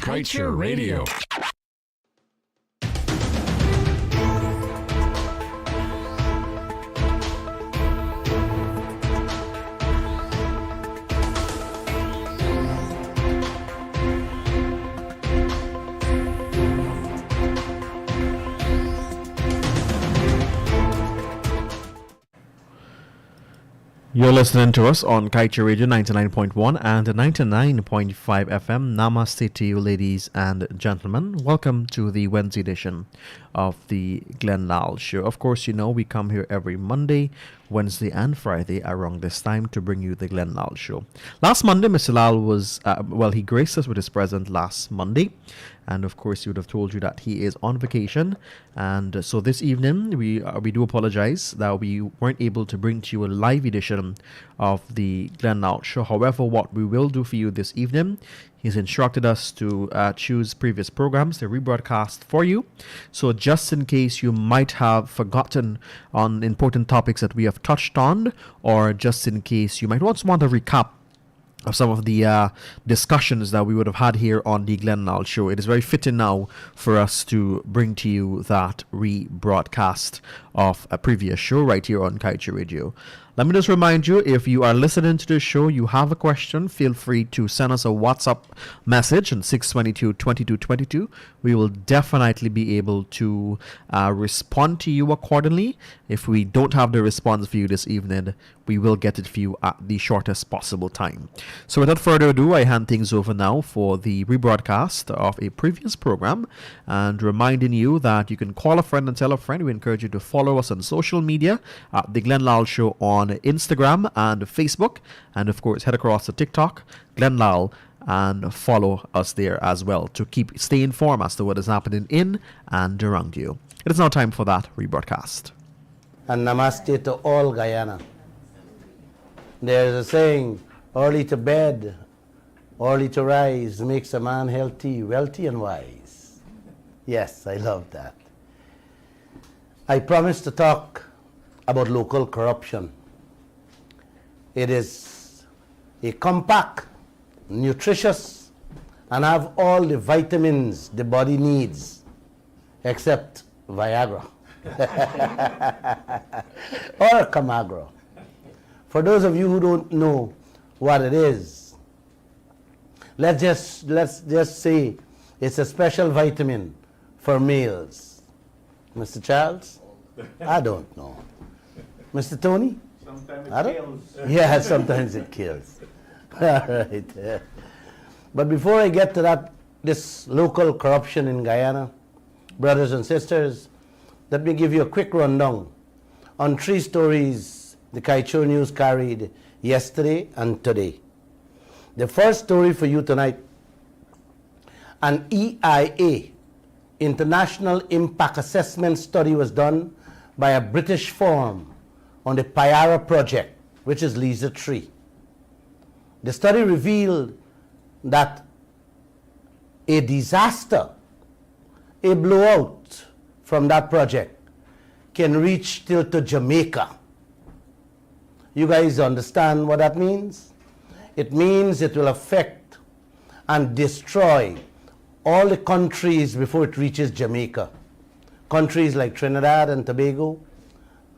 Kaieteur Radio. You're listening to us on Kaieteur Radio 99.1 and 99.5 FM. Namaste to you, ladies and gentlemen. Welcome to the Wednesday edition of the Lall Show. Of course, you know we come here every Monday, Wednesday, and Friday around this time to bring you the Lall Show. Last Monday, Mr. Lall was, he graced us with his presence last Monday. And of course, he would have told you that he is on vacation. And so this evening, we do apologize that we weren't able to bring to you a live edition of the Lall Show. However, what we will do for you this evening, he's instructed us to choose previous programs, the rebroadcast for you. So just in case you might have forgotten on important topics that we have touched on, or just in case you might also want to recap of some of the discussions that we would have had here on the Lall Show, it is very fitting now for us to bring to you that rebroadcast of a previous show right here on Kaieteur Radio. Let me just remind you, if you are listening to the show, you have a question, feel free to send us a WhatsApp message on 622-2222. We will definitely be able to respond to you accordingly. If we don't have the response for you this evening, we will get it for you at the shortest possible time. So without further ado, I hand things over now for the rebroadcast of a previous program, and reminding you that you can call a friend and tell a friend. We encourage you to follow us on social media at the Lall Show on Instagram and Facebook, and of course head across to TikTok, Lall, and follow us there as well to stay informed as to what is happening in and around you. It is now time for that rebroadcast. And namaste to all Guyana. There's a saying, early to bed, early to rise makes a man healthy, wealthy, and wise. Yes, I love that. I promised to talk about local corruption. It is a compact, nutritious, and have all the vitamins the body needs, except Viagra or Camagra. For those of you who don't know what it is, let's just say it's a special vitamin for males. Mr. Charles? I don't know. Mr. Tony? Sometimes it kills. Yeah, sometimes it kills. All right. But before I get to this local corruption in Guyana, brothers and sisters, let me give you a quick rundown on 3 stories the Kaieteur News carried yesterday and today. The first story for you tonight, an EIA, International Impact Assessment study, was done by a British firm on the Payara project, which is Liza 3. The study revealed that a disaster, a blowout from that project can reach till to Jamaica. You guys understand what that means? It means it will affect and destroy all the countries before it reaches Jamaica. Countries like Trinidad and Tobago,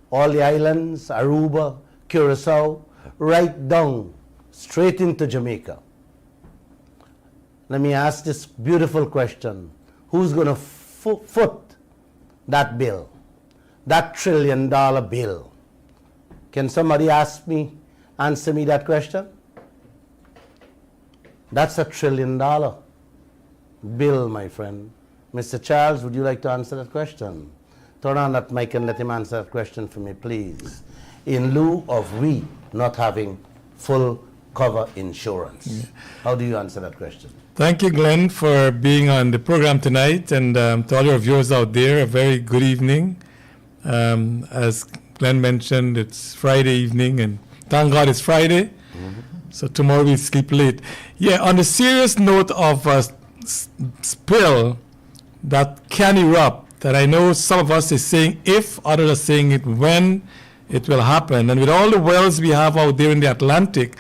all the islands, Aruba, Curacao, right down, straight into Jamaica. Let me ask this beautiful question. Who's going to foot that bill? That $1 trillion bill? Can somebody answer me that question? That's $1 trillion bill, my friend. Mr. Charles, would you like to answer that question? Turn on that mic and let him answer that question for me, please. In lieu of we not having full cover insurance. Yeah. How do you answer that question? Thank you, Glenn, for being on the program tonight, and to all your viewers out there, a very good evening. As Glenn mentioned, it's Friday evening, and thank God it's Friday. Mm-hmm. So tomorrow we sleep late. Yeah, on the serious note of a spill that can erupt, that I know some of us is saying if, others are saying it when it will happen. And with all the wells we have out there in the Atlantic,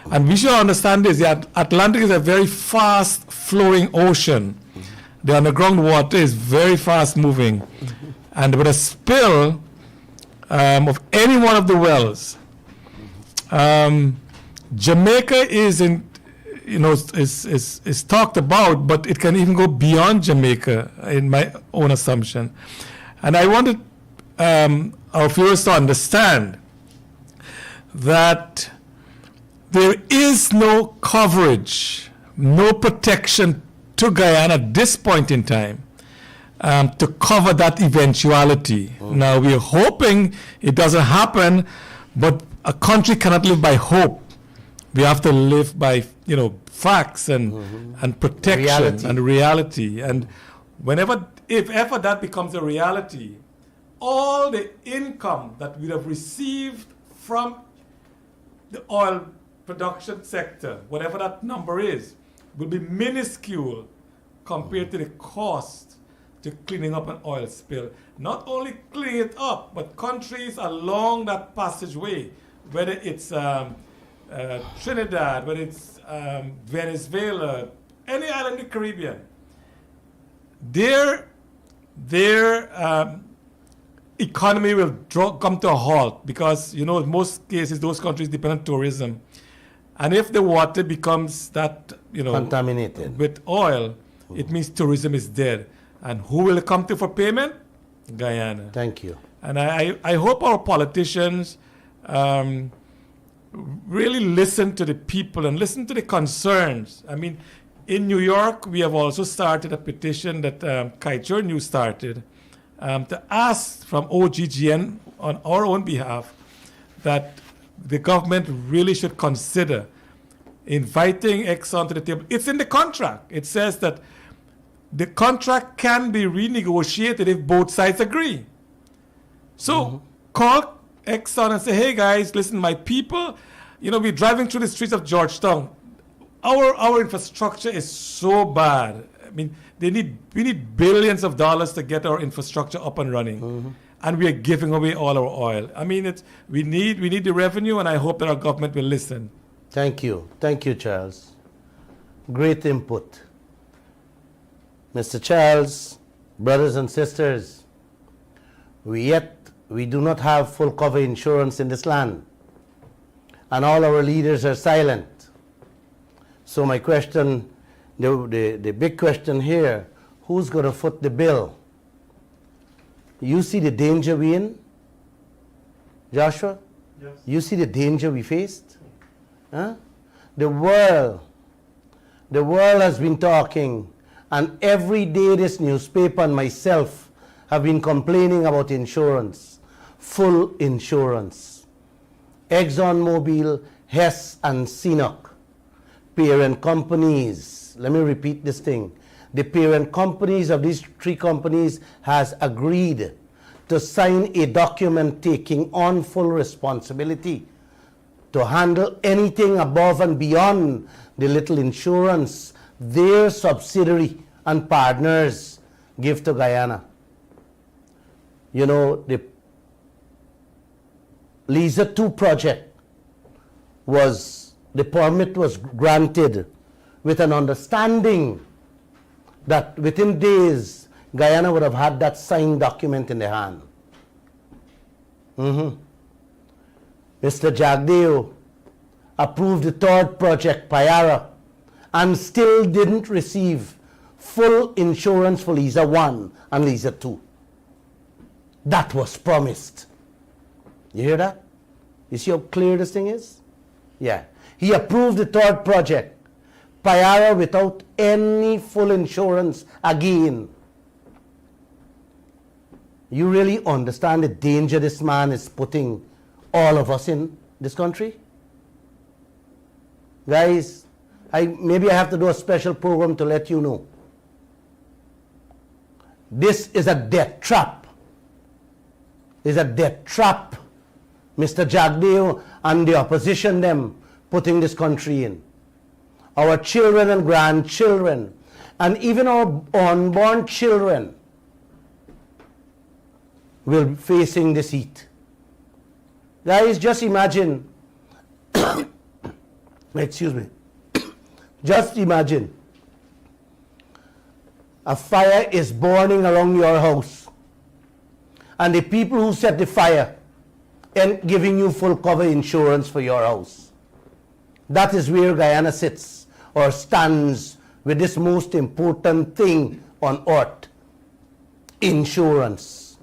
And we should understand this. The Atlantic is a very fast-flowing ocean. The underground water is very fast-moving. And with a spill of any one of the wells, Jamaica is talked about, but it can even go beyond Jamaica, in my own assumption. And I wanted our viewers to understand that there is no coverage, no protection to Guyana at this point in time to cover that eventuality. Now, we're hoping it doesn't happen, but a country cannot live by hope. We have to live by, facts and protection and reality. And if ever that becomes a reality, all the income that we have received from the oil production sector, whatever that number is, will be minuscule compared to the cost to cleaning up an oil spill. Not only cleaning it up, but countries along that passageway, whether it's Trinidad, whether it's Venezuela, any island in the Caribbean, their economy will come to a halt because, in most cases, those countries depend on tourism. And if the water becomes that, contaminated with oil, it means tourism is dead. And who will come to for payment? Guyana. Thank you. And I hope our politicians really listen to the people and listen to the concerns. I mean, in New York, we have also started a petition that Kaieteur News started to ask from OGGN on our own behalf that the government really should consider inviting Exxon to the table. It's in the contract. It says that the contract can be renegotiated if both sides agree. So call Exxon and say, hey guys, listen, my people, we're driving through the streets of Georgetown. Our infrastructure is so bad. I mean, we need billions of dollars to get our infrastructure up and running. And we are giving away all our oil. I mean, we need the revenue, and I hope that our government will listen. Thank you. Thank you, Charles. Great input. Mr. Charles, brothers and sisters, we do not have full cover insurance in this land. And all our leaders are silent. So my question, the big question here, who's going to foot the bill? You see the danger we in? Joshua? Yes. You see the danger we faced? Huh? The world has been talking, and every day this newspaper and myself have been complaining about insurance, full insurance. ExxonMobil, Hess, and CNOOC, parent companies, let me repeat this thing. The parent companies of these three companies has agreed to sign a document taking on full responsibility to handle anything above and beyond the little insurance their subsidiary and partners give to Guyana. The Liza 2 project the permit was granted with an understanding that within days, Guyana would have had that signed document in their hand. Mr. Jagdeo approved the third project, Payara, and still didn't receive full insurance for Liza 1 and Liza 2. That was promised. You hear that? You see how clear this thing is? Yeah. He approved the third project, Payara, without any full insurance again. You really understand the danger this man is putting all of us in this country? Guys, maybe I have to do a special program to let you know. This is a death trap. It's a death trap, Mr. Jagdeo and the opposition them putting this country in. Our children and grandchildren, and even our unborn children will be facing this heat. Guys, just imagine excuse me, just imagine a fire is burning around your house, and the people who set the fire ain't giving you full cover insurance for your house. That is where Guyana sits or stands with this most important thing on earth, insurance.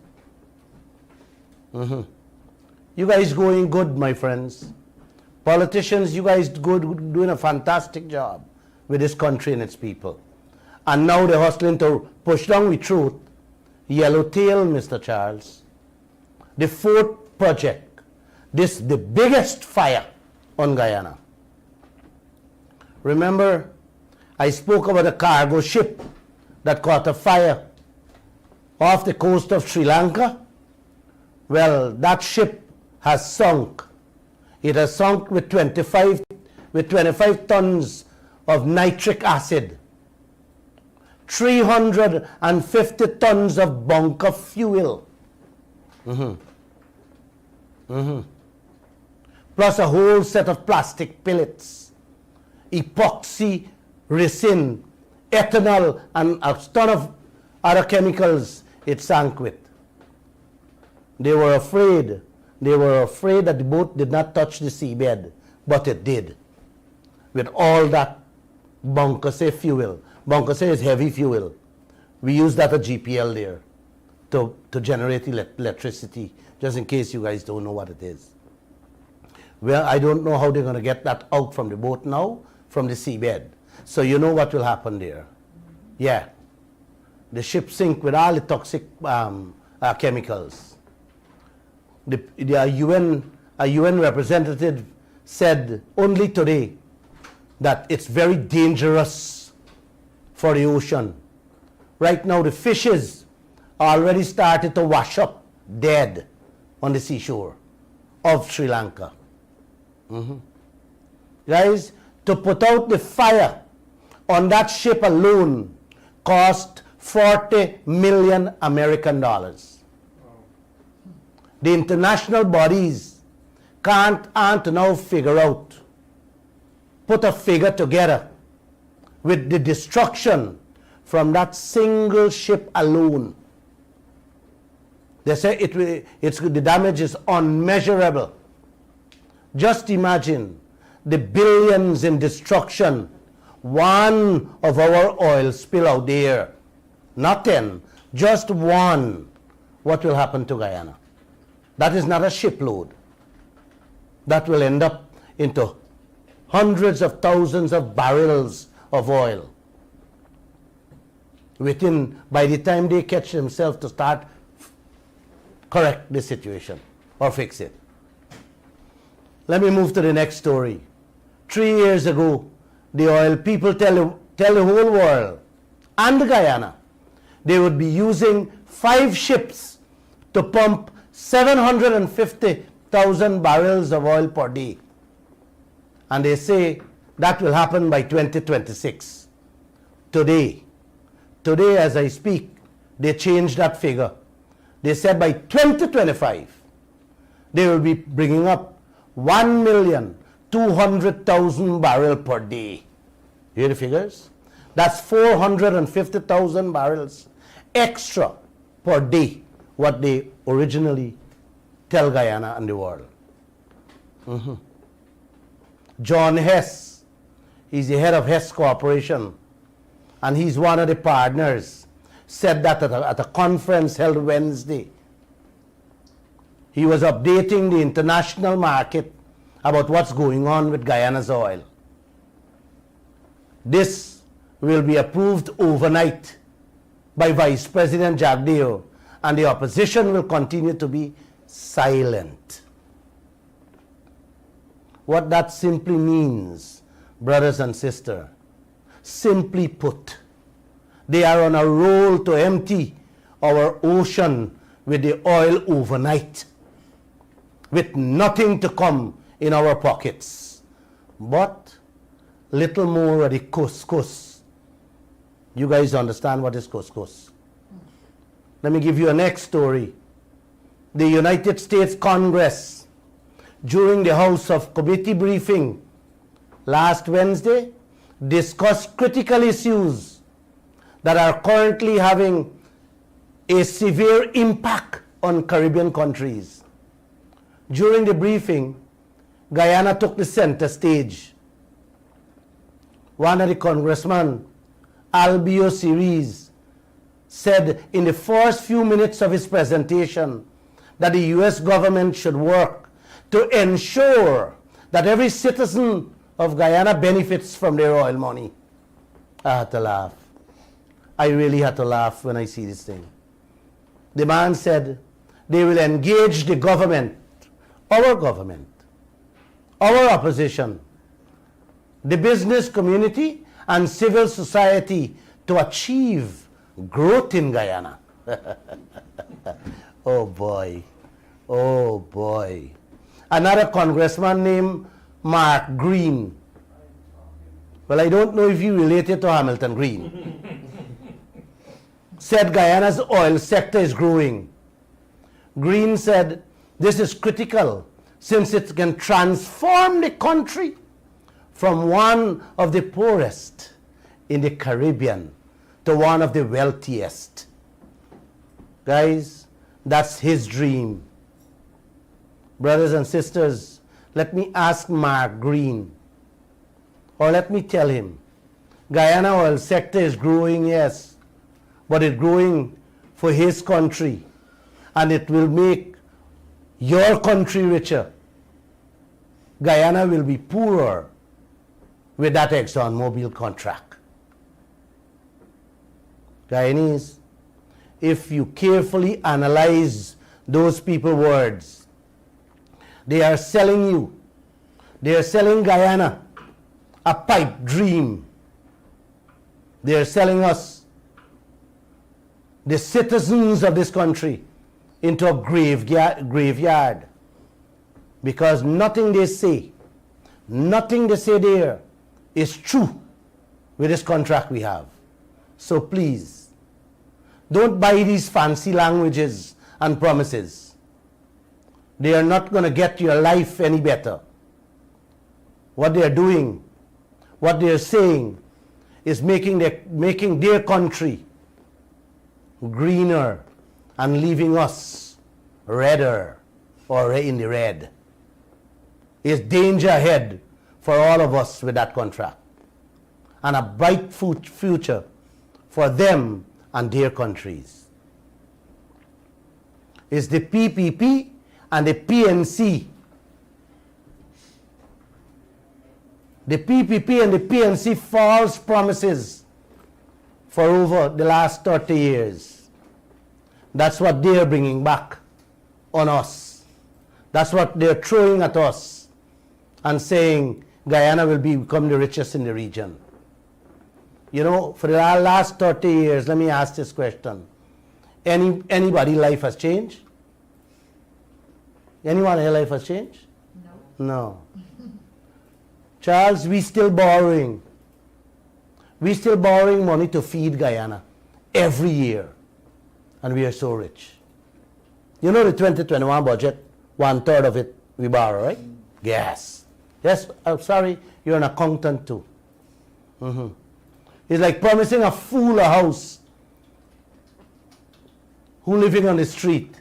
You guys going good, my friends. Politicians, you guys doing a fantastic job with this country and its people. And now they're hustling to push down with truth. Yellowtail, Mr. Charles. The fourth project, the biggest fire on Guyana. Remember, I spoke about a cargo ship that caught a fire off the coast of Sri Lanka. Well, that ship has sunk. It has sunk with 25 tons of nitric acid, 350 tons of bunker fuel, plus a whole set of plastic pellets, epoxy, resin, ethanol, and a ton of other chemicals it sank with. They were afraid that the boat did not touch the seabed, but it did. With all that bunker fuel. Bunker is heavy fuel. We use that at GPL there to generate electricity, just in case you guys don't know what it is. Well, I don't know how they're going to get that out from the boat now, from the seabed. So you know what will happen there. Yeah. The ship sink with all the toxic chemicals. A UN representative said only today that it's very dangerous for the ocean. Right now the fishes are already started to wash up dead on the seashore of Sri Lanka. Guys, to put out the fire on that ship alone cost 40 million American dollars. The international bodies aren't now figure out, put a figure together with the destruction from that single ship alone. They say the damage is unmeasurable. Just imagine the billions in destruction. One of our oil spill out there, not 10, just one. What will happen to Guyana? That is not a shipload. That will end up into hundreds of thousands of barrels of oil. By the time they catch themselves to start correct the situation or fix it. Let me move to the next story. 3 years ago, the oil people tell the whole world and Guyana they would be using 5 ships to pump 750,000 barrels of oil per day. And they say that will happen by 2026. Today as I speak, they changed that figure. They said by 2025, they will be bringing up 1,200,000 barrels per day. You hear the figures? That's 450,000 barrels extra per day, what they originally tell Guyana and the world. John Hess, he's the head of Hess Corporation, and he's one of the partners, said that at a conference held Wednesday. He was updating the international market about what's going on with Guyana's oil. This will be approved overnight by Vice President Jagdeo, and the opposition will continue to be silent. What that simply means, brothers and sisters, simply put, they are on a roll to empty our ocean with the oil overnight, with nothing to come in our pockets, but little more of the couscous. You guys understand what is couscous? Let me give you a next story. The United States Congress, during the House of Committee briefing last Wednesday, discussed critical issues that are currently having a severe impact on Caribbean countries. During the briefing, Guyana took the center stage. One of the congressmen, Albio Series, said in the first few minutes of his presentation that the U.S. government should work to ensure that every citizen of Guyana benefits from their oil money. I had to laugh. I really had to laugh when I see this thing. The man said they will engage the government, our opposition, the business community, and civil society to achieve growth in Guyana. Oh boy, oh boy. Another congressman named Mark Green. Well, I don't know if you related to Hamilton Green. Said Guyana's oil sector is growing. Green said this is critical since it can transform the country from one of the poorest in the Caribbean to one of the wealthiest. Guys, that's his dream. Brothers and sisters, let me ask Mark Green, or let me tell him, Guyana oil sector is growing, yes, but it's growing for his country, and it will make your country richer. Guyana will be poorer with that ExxonMobil contract. Guyanese, if you carefully analyze those people's words, they are selling you, they are selling Guyana a pipe dream. They are selling us, the citizens of this country, into a graveyard, because nothing they say there is true with this contract we have. So please, don't buy these fancy languages and promises. They are not going to get your life any better. What they are doing, what they are saying, is making their country greener and leaving us redder or in the red. Is danger ahead for all of us with that contract, and a bright future for them and their countries. Is the PPP and the PNC. The PPP and the PNC false promises for over the last 30 years. That's what they're bringing back on us. That's what they're throwing at us and saying Guyana will become the richest in the region. You know, for the last 30 years, let me ask this question. Anybody's life has changed? Anyone's life has changed? No. No. Charles, we still borrowing. We still borrowing money to feed Guyana every year. And we are so rich. You know the 2021 budget, 1/3 of it we borrow, right? Yes. Yes, I'm sorry, you're an accountant too. It's like promising a fool a house who living on the street.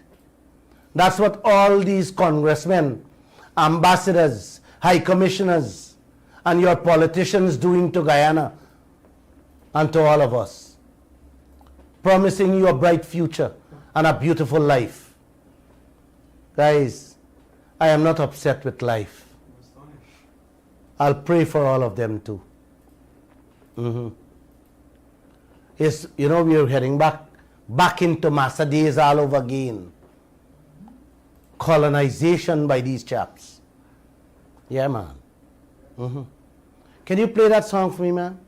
That's what all these congressmen, ambassadors, high commissioners, and your politicians doing to Guyana and to all of us. Promising you a bright future and a beautiful life. Guys, I am not upset with life. I'll pray for all of them too. It's, you know, we are heading back into Massa days all over again. Colonization by these chaps. Yeah, man. Can you play that song for me, man?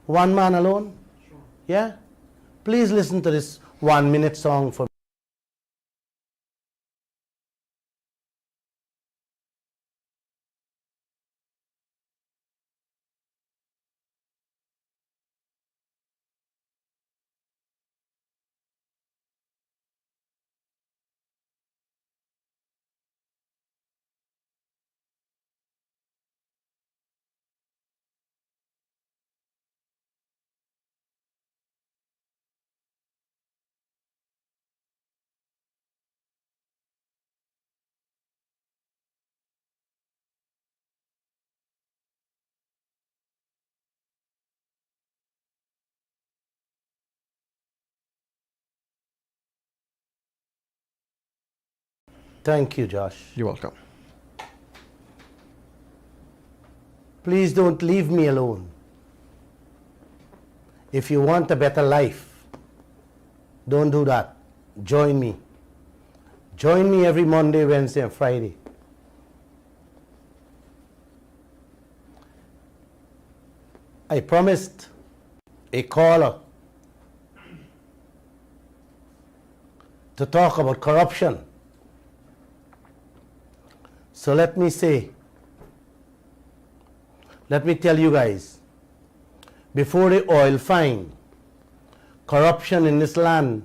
One Man Alone? Sure. Yeah? Please listen to this 1-minute song for me. Thank you, Josh. You're welcome. Please don't leave me alone. If you want a better life, don't do that. Join me. Join me every Monday, Wednesday, and Friday. I promised a caller to talk about corruption. So let me tell you guys, before the oil find, corruption in this land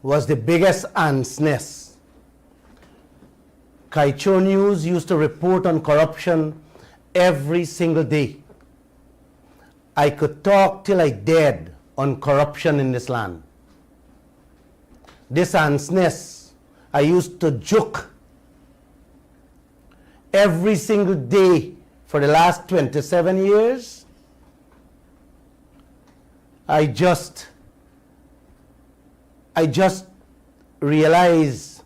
was the biggest ant's nest. Kaieteur News used to report on corruption every single day. I could talk till I dead on corruption in this land. This ant's nest, I used to joke every single day for the last 27 years. I just realize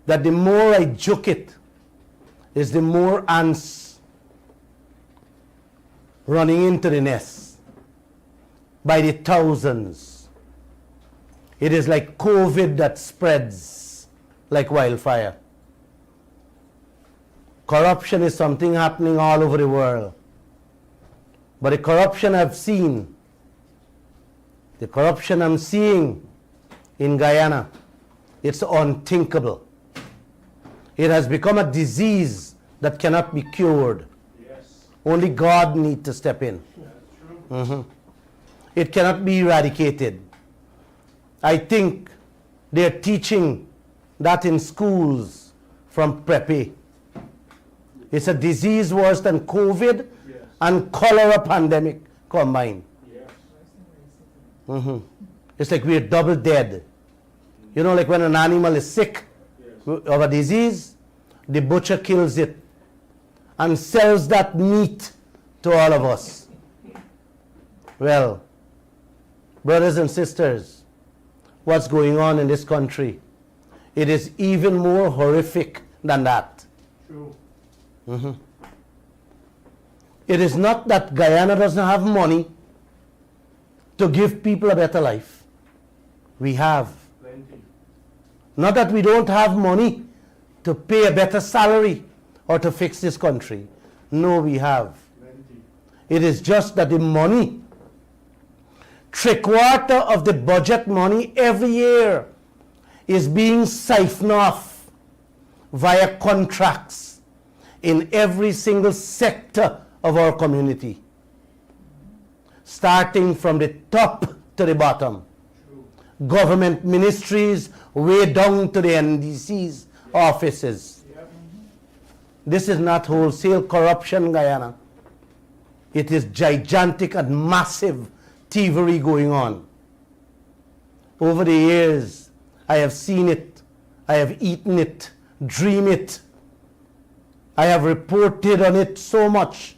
that the more I joke it, is the more ants running into the nest by the thousands. It is like COVID that spreads like wildfire. Corruption is something happening all over the world. But the corruption I've seen, the corruption I'm seeing in Guyana, it's unthinkable. It has become a disease that cannot be cured. Yes. Only God needs to step in. That's true. It cannot be eradicated. I think they're teaching that in schools from Prepe. It's a disease worse than COVID Yes. and cholera pandemic combined. Yes. It's like we're double dead. You know, like when an animal is sick Yes. of a disease, the butcher kills it and sells that meat to all of us. Well, brothers and sisters, what's going on in this country, it is even more horrific than that. True. It is not that Guyana doesn't have money to give people a better life. We have. Plenty. Not that we don't have money to pay a better salary or to fix this country. No, we have. Plenty. It is just that the money, 3/4 of the budget money every year, is being siphoned off via contracts in every single sector of our community, starting from the top to the bottom. True. Government ministries way down to the NDC's offices. Yep. This is not wholesale corruption, Guyana. It is gigantic and massive thievery going on. Over the years, I have seen it, I have eaten it, dreamed it. I have reported on it so much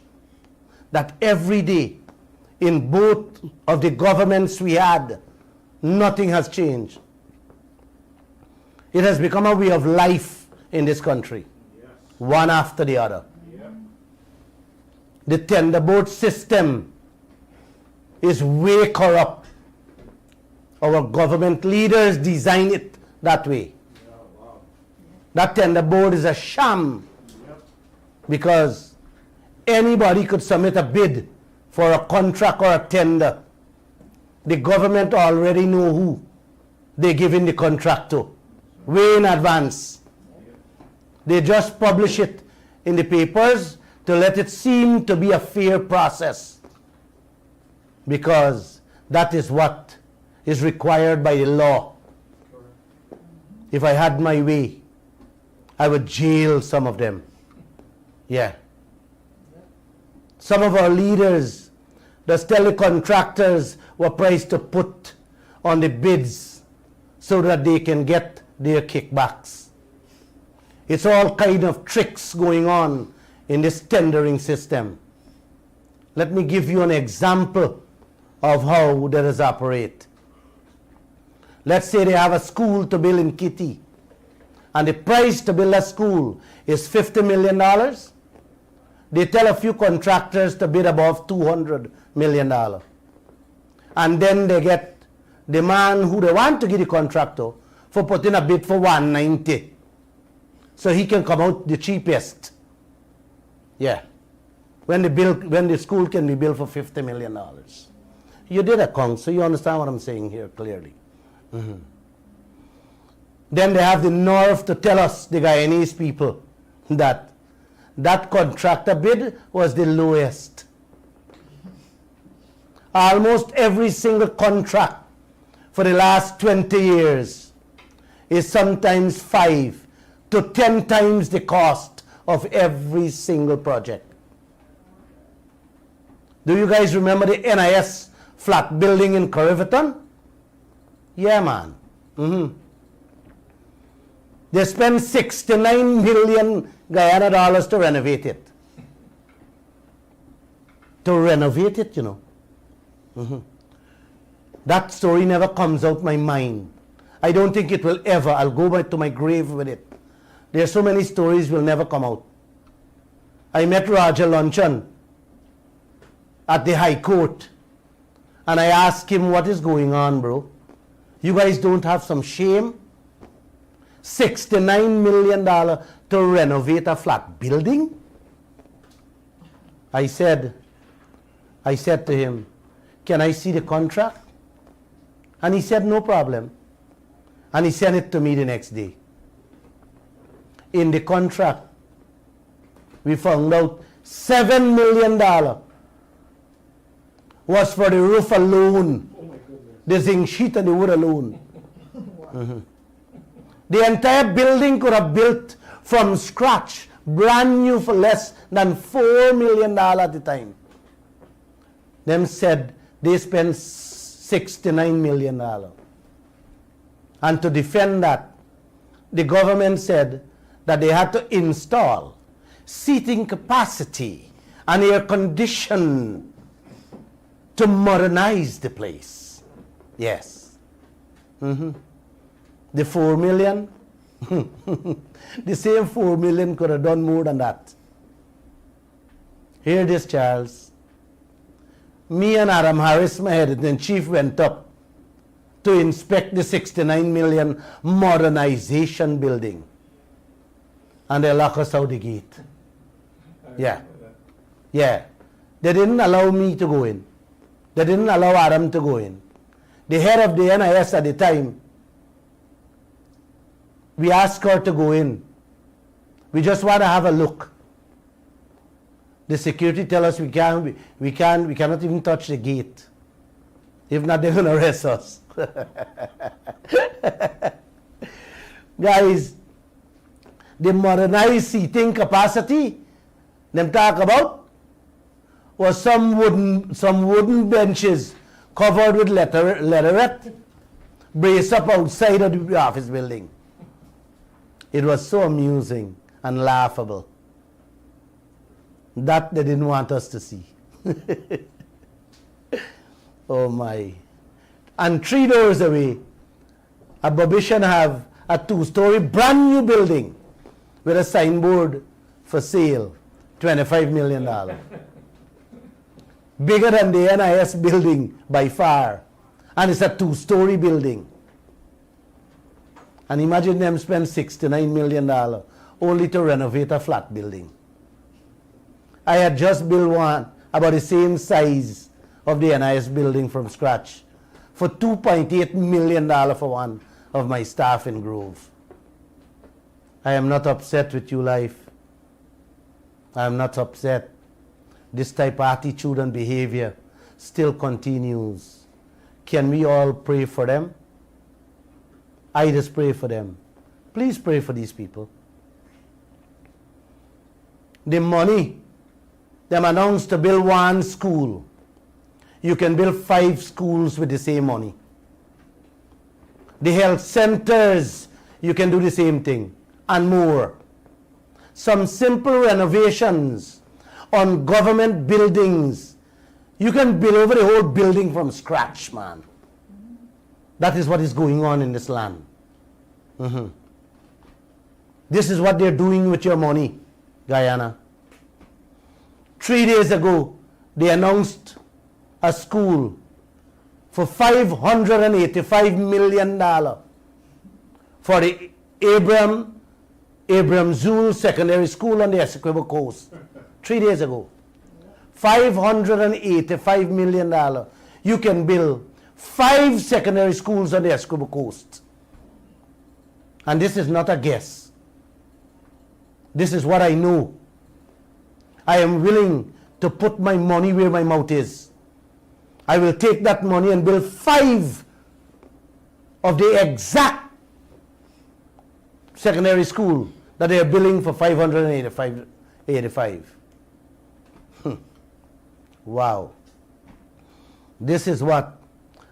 that every day in both of the governments we had, nothing has changed. It has become a way of life in this country, Yes. one after the other. Yep. The tender board system is way corrupt. Our government leaders design it that way. Yeah, wow. That tender board is a sham Yep. because anybody could submit a bid for a contract or a tender. The government already know who they're giving the contract to, way in advance. They just publish it in the papers to let it seem to be a fair process, because that is what is required by the law. Correct. If I had my way, I would jail some of them. Yeah. Some of our leaders just tell the contractors what price to put on the bids so that they can get their kickbacks. It's all kind of tricks going on in this tendering system. Let me give you an example of how that is operate. Let's say they have a school to build in Kitty, and the price to build a school is $50 million, they tell a few contractors to bid above $200 million. And then they get the man who they want to give the contractor for putting a bid for 190. So he can come out the cheapest. Yeah. When the school can be built for $50 million. You did a count, so you understand what I'm saying here clearly. Then they have the nerve to tell us, the Guyanese people, that that contractor bid was the lowest. Almost every single contract for the last 20 years is sometimes 5 to 10 times the cost of every single project. Do you guys remember the NIS flat building in Kaieteur? Yeah, man. They spent $69 million Guyana dollars to renovate it. To renovate it, you know. That story never comes out my mind. I don't think it will ever. I'll go back to my grave with it. There are so many stories will never come out. I met Roger Luncheon at the High Court, and I asked him, what is going on, bro? You guys don't have some shame? $69 million to renovate a flat building? I said to him, can I see the contract? And he said, no problem. And he sent it to me the next day. In the contract, we found out $7 million was for the roof alone, the zinc sheet and the wood alone. The entire building could have built from scratch, brand new, for less than $4 million at the time. Them said they spent $69 million. And to defend that, the government said that they had to install seating capacity and air condition to modernize the place. Yes. The 4 million, the same 4 million could have done more than that. Hear this, Charles. Me and Adam Harris, my editor-in-chief, went up to inspect the 69 million modernization building. And they locked us out the gate. Yeah. Yeah. They didn't allow me to go in. They didn't allow Adam to go in. The head of the NIS at the time, we asked her to go in. We just want to have a look. The security tell us we cannot even touch the gate. If not, they're going to arrest us. Guys, the modernized seating capacity them talk about was some wooden benches covered with leatherette braced up outside of the office building. It was so amusing and laughable. That they didn't want us to see. Oh my. And 3 doors away, a Babishan have a 2-story brand new building with a signboard for sale, $25 million. Bigger than the NIS building by far. And it's a 2-story building. And imagine them spend $69 million only to renovate a flat building. I had just built one about the same size of the NIS building from scratch for $2.8 million for one of my staff in Grove. I am not upset with you, life. I am not upset. This type of attitude and behavior still continues. Can we all pray for them? I just pray for them. Please pray for these people. The money, them announced to build one school. You can build 5 schools with the same money. The health centers, you can do the same thing and more. Some simple renovations on government buildings. You can build over the whole building from scratch, man. That is what is going on in this land. This is what they're doing with your money, Guyana. 3 days ago, they announced a school for $585 million for the Abraham Zul Secondary School on the Essequibo Coast. 3 days ago. $585 million. You can build 5 secondary schools on the Essequibo Coast. And this is not a guess. This is what I know. I am willing to put my money where my mouth is. I will take that money and build 5 of the exact secondary school that they are billing for $585. Wow. This is what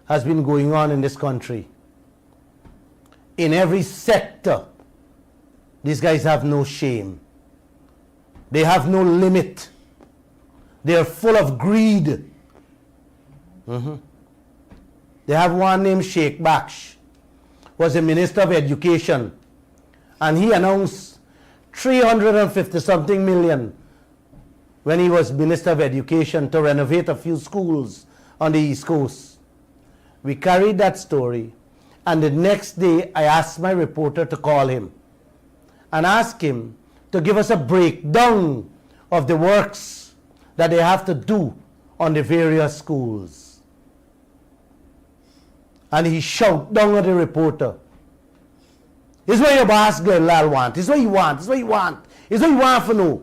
has been going on in this country. In every sector, these guys have no shame. They have no limit. They are full of greed. They have one named Sheikh Baksh, was the Minister of Education, and he announced 350 something million when he was Minister of Education to renovate a few schools on the East Coast. We carried that story, and the next day I asked my reporter to call him and ask him to give us a breakdown of the works that they have to do on the various schools. And he shouted down at the reporter, "This is what your boss Lall want. This is what you want. This is what you want. This is what you want for no."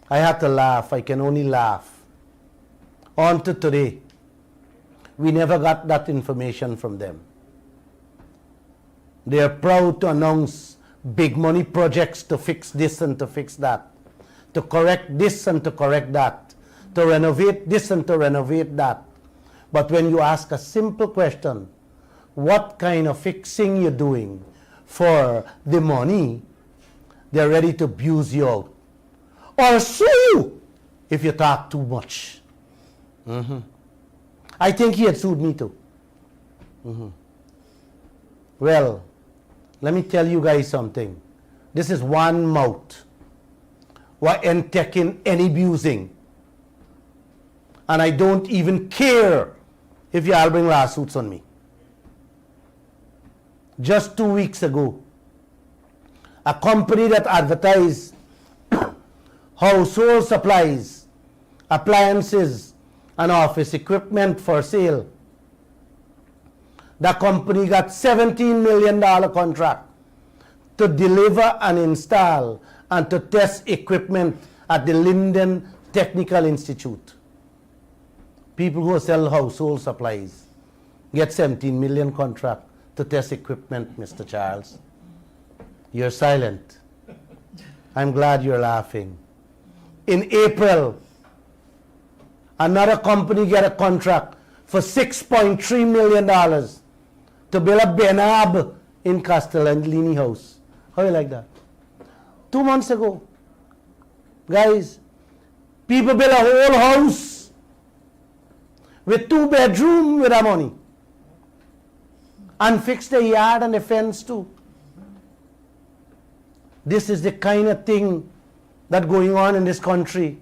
I had to laugh. I can only laugh. On to today, we never got that information from them. They are proud to announce big money projects to fix this and to fix that, to correct this and to correct that, to renovate this and to renovate that. But when you ask a simple question, what kind of fixing you're doing for the money, they're ready to abuse you out or sue you if you talk too much. I think he had sued me too. Well, let me tell you guys something. This is one mouth. We're in taking any abusing. And I don't even care if you all bring lawsuits on me. Just 2 weeks ago, a company that advertised household supplies, appliances, and office equipment for sale. The company got $17 million contract to deliver and install and to test equipment at the Linden Technical Institute. People who sell household supplies get $17 million contract to test equipment, Mr. Charles. You're silent. I'm glad you're laughing. In April, another company get a contract for $6.3 million to build a Benab in Castellini House. How do you like that? 2 months ago, guys, people build a whole house with 2 bedrooms with that money and fix the yard and the fence too. This is the kind of thing that's going on in this country.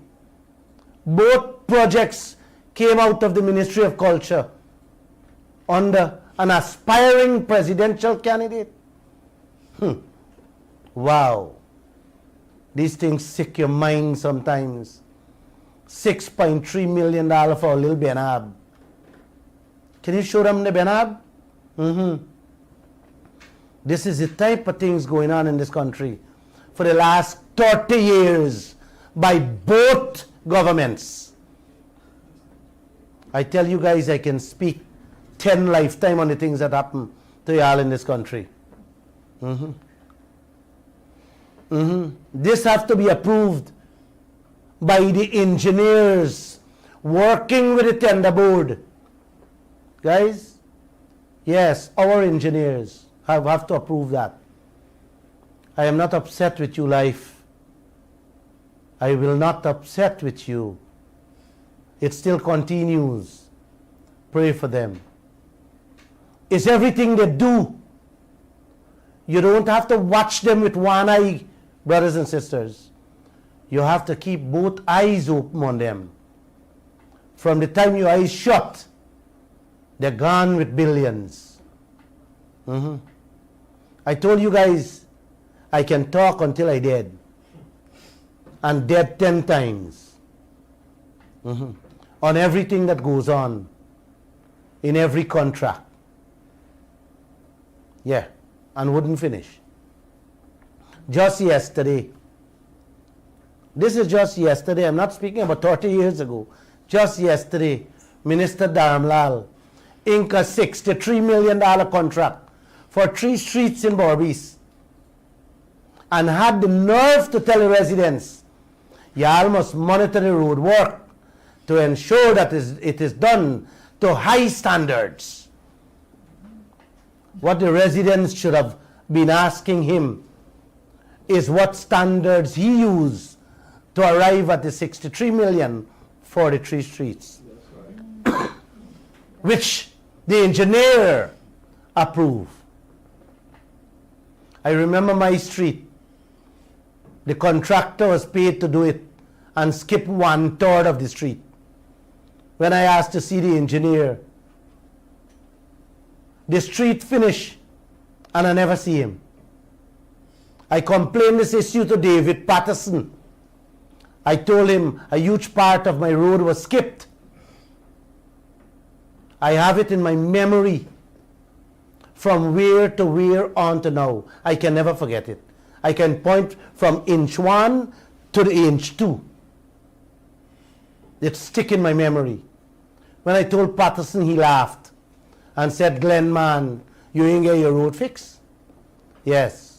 Both projects came out of the Ministry of Culture under an aspiring presidential candidate. Wow. These things sick your mind sometimes. $6.3 million for a little Benab. Can you show them the Benab? This is the type of things going on in this country for the last 30 years by both governments. I tell you guys, I can speak 10 lifetime on the things that happen to y'all in this country. This has to be approved by the engineers working with the tender board. Guys, yes, our engineers have to approve that. I am not upset with you, life. I will not upset with you. It still continues. Pray for them. It's everything they do You don't have to watch them with one eye, brothers and sisters. You have to keep both eyes open on them. From the time your eyes shut, they're gone with billions. I told you guys, I can talk until I dead. And dead 10 times. On everything that goes on. In every contract. Yeah. And wouldn't finish. Just yesterday. This is just yesterday. I'm not speaking about 30 years ago. Just yesterday, Minister Lall inked a $63 million contract for 3 streets in Berbice and had the nerve to tell the residents, y'all must monitor the road work to ensure that it is done to high standards. What the residents should have been asking him is what standards he used to arrive at the 63 million for the 3 streets. Right. Which the engineer approved. I remember my street. The contractor was paid to do it and skip 1/3 of the street. When I asked to see the engineer, the street finished and I never see him. I complained this issue to David Patterson. I told him a huge part of my road was skipped. I have it in my memory from where to where on to now. I can never forget it. I can point from inch 1 to the inch 2. It's stick in my memory. When I told Patterson, he laughed and said, Glenn, man, you ain't get your road fixed? Yes.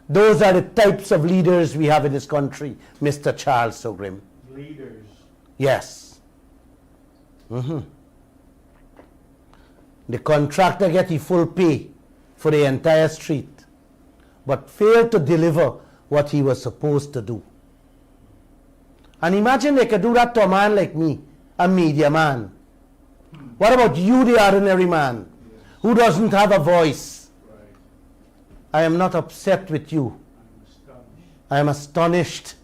Those are the types of leaders we have in this country, Mr. Charles Sogrim. Leaders. Yes. The contractor get the full pay for the entire street, but failed to deliver what he was supposed to do. And imagine they could do that to a man like me, a media man. What about you, the ordinary man, who doesn't have a voice? I am not upset with you. I am astonished.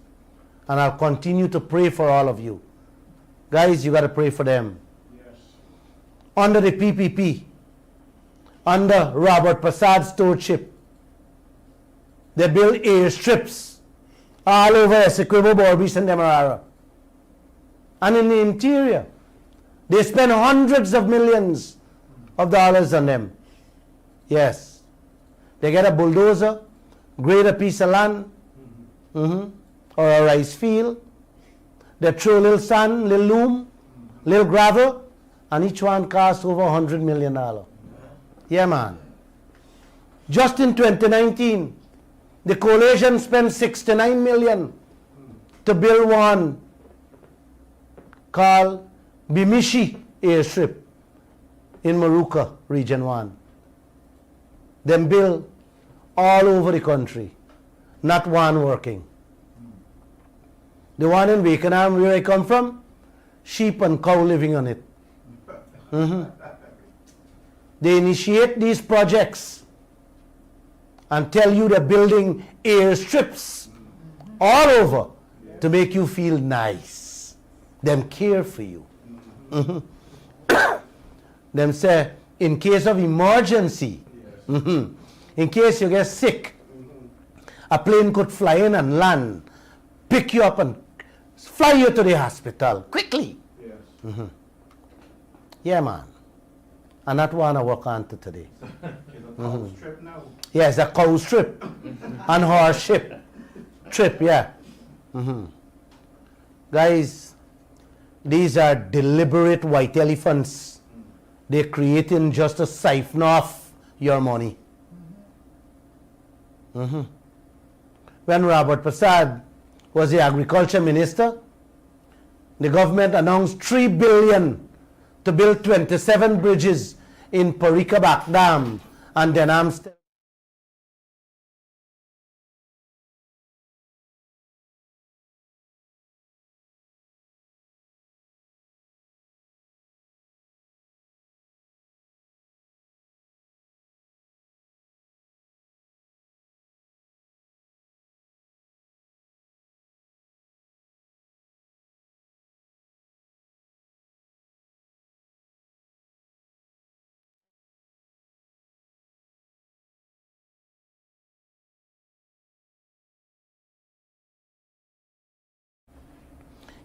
And I'll continue to pray for all of you. Guys, you got to pray for them. Yes. Under the PPP, under Robert Prasad's stewardship, they built airstrips all over Essequibo, Berbice, and Demerara. And in the interior, they spend hundreds of millions of dollars on them. Yes. They get a bulldozer, grade a piece of land, or a rice field. They throw a little sand, little loam, little gravel, and each one costs over $100 million. Yeah, man. Just in 2019, the coalition spent $69 million to build one called Bimishi Airstrip in Maruka, Region 1. Then build all over the country, not one working. The one in Wakenham, where I come from, sheep and cow living on it. They initiate these projects and tell you they're building airstrips all over to make you feel nice. Them care for you. Them say, in case of emergency, in case you get sick, a plane could fly in and land, pick you up and fly you to the hospital quickly. Yes. Yeah, man. And that one I work on to today. It's a cow strip now. Yes, a cow strip and horse trip, yeah. Guys, these are deliberate white elephants. They're creating just to siphon off your money. When Robert Prasad was the agriculture minister, the government announced $3 billion to build 27 bridges in Parikabak Dam and Denham.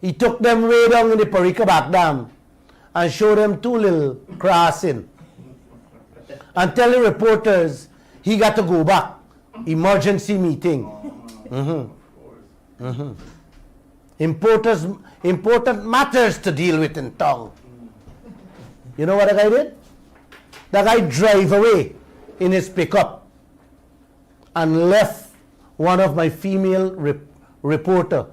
He took them way down in the Parika Back Dam and showed them two little crossing. And tell the reporters he got to go back. Emergency meeting. Important matters to deal with in town. You know what the guy did? The guy drive away in his pickup and left one of my female reporter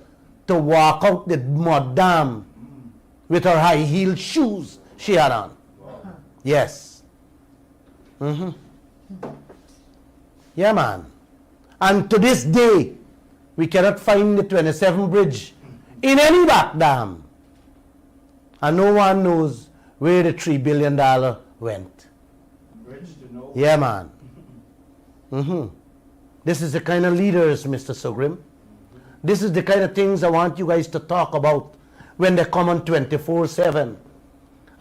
to walk out the mud dam with her high heel shoes she had on. Yes. Yeah, man. And to this day, we cannot find the 27 bridge in any back dam. And no one knows where the $3 billion went. Bridge to nowhere. Yeah, man. This is the kind of leaders, Mr. Sugrim. This is the kind of things I want you guys to talk about when they come on 24/7.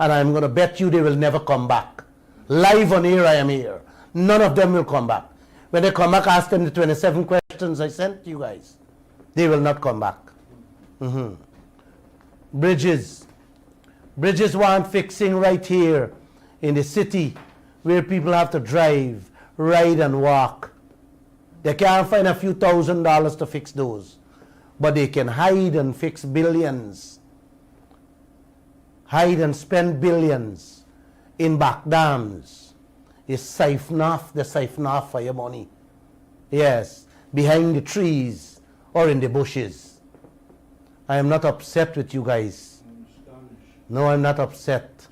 And I'm going to bet you they will never come back. Live on air, I am here. None of them will come back. When they come back, ask them the 27 questions I sent you guys. They will not come back. Bridges. Bridges want fixing right here in the city where people have to drive, ride and walk. They can't find a few $1,000s to fix those. But they can hide and fix billions. Hide and spend billions in back dams. They siphon off for your money. Yes, behind the trees or in the bushes. I am not upset with you guys. I'm astonished. No, I'm not upset.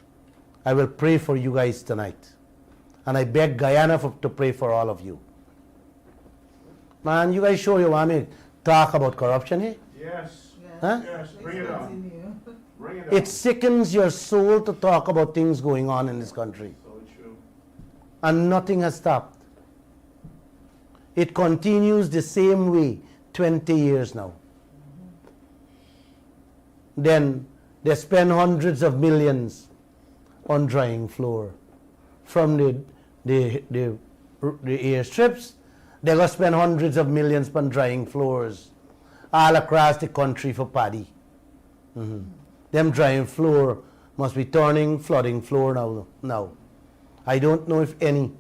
I will pray for you guys tonight. And I beg Guyana to pray for all of you. Man, you guys sure you want me to talk about corruption here? Yes. Huh? Yes. Bring it on. Bring it on. It sickens your soul to talk about things going on in this country. So true. And nothing has stopped. It continues the same way 20 years now. Then they spend hundreds of millions on drying floor. From the airstrips, they're going to spend hundreds of millions on drying floors all across the country for paddy. Them drying floor must be flooding floor now. I don't know if any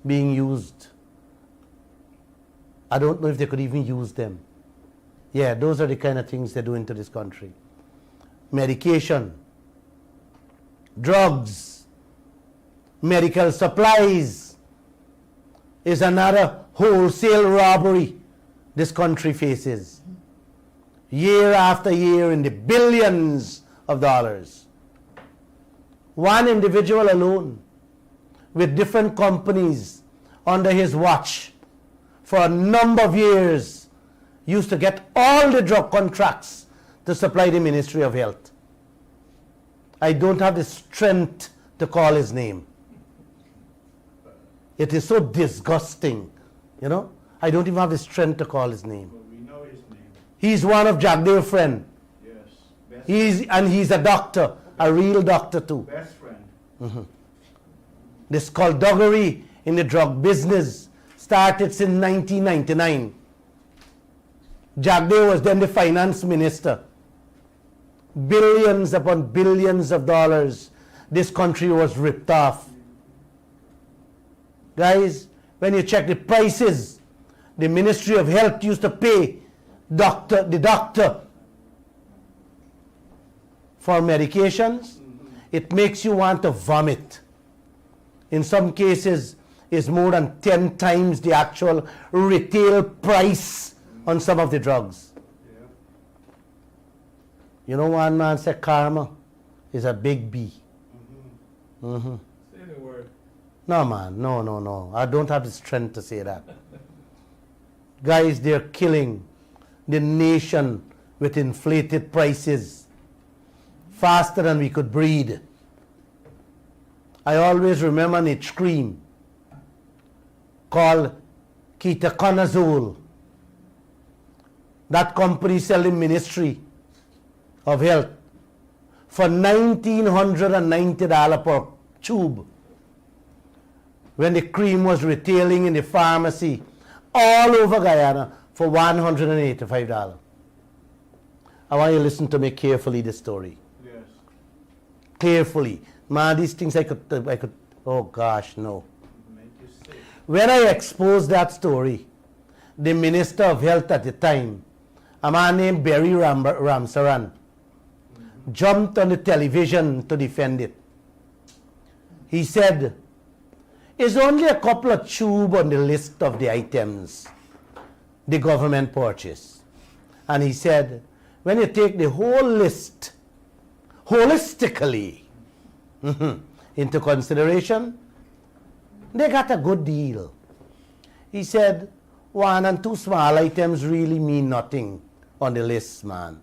being used. I don't know if they could even use them. Yeah, those are the kind of things they're doing to this country. Medication, drugs, medical supplies is another wholesale robbery this country faces. Year after year in the billions of dollars. One individual alone with different companies under his watch for a number of years used to get all the drug contracts to supply the Ministry of Health. I don't have the strength to call his name. It is so disgusting, you know. I don't even have the strength to call his name. But we know his name. He's one of Jagdev's friend. Yes. He's a doctor, a real doctor too. Best friend. The skullduggery in the drug business started since 1999. Jagdev was then the finance minister. Billions upon billions of dollars this country was ripped off. Guys, when you check the prices the Ministry of Health used to pay the doctor for medications, it makes you want to vomit. In some cases, it's more than 10 times the actual retail price on some of the drugs. Yeah. You know, one man said karma is a big B. Say the word. No, man, no. I don't have the strength to say that. Guys, they're killing the nation with inflated prices faster than we could breathe. I always remember an itch cream called Ketoconazole. That company selling Ministry of Health for $1,990 per tube, when the cream was retailing in the pharmacy all over Guyana for $185. I want you to listen to me carefully, this story. Yes. Carefully. Man, these things I could, oh gosh, no. Make you sick. When I exposed that story, the Minister of Health at the time, a man named Barry Ramsaran, jumped on the television to defend it. He said, it's only a couple of tube on the list of the items the government purchased. And he said, when you take the whole list holistically into consideration, they got a good deal. He said, 1 and 2 small items really mean nothing on the list, man.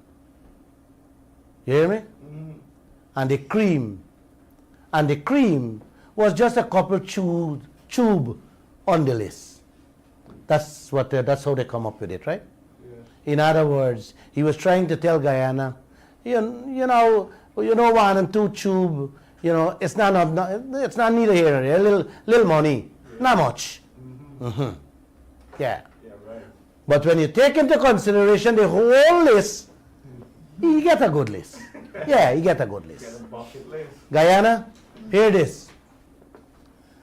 You hear me? And the cream was just a couple tube on the list. That's how they come up with it, right? Yes. In other words, he was trying to tell Guyana, you know, 1 and 2 tube, it's not neither here nor there. Little money, not much. Yeah. Yeah, right. But when you take into consideration the whole list, you get a good list. Yeah, you get a good Get list. a bucket list. Guyana, hear this.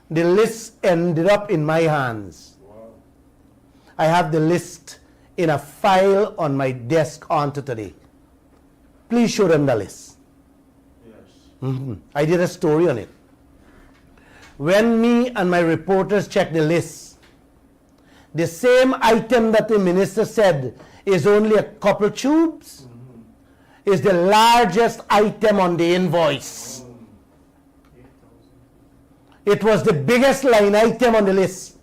The list ended up in my hands. Wow. I have the list in a file on my desk on to today. Please show them the list. Yes. I did a story on it. When me and my reporters checked the list, the same item that the minister said is only a couple tubes is the largest item on the invoice. It was the biggest line item on the list.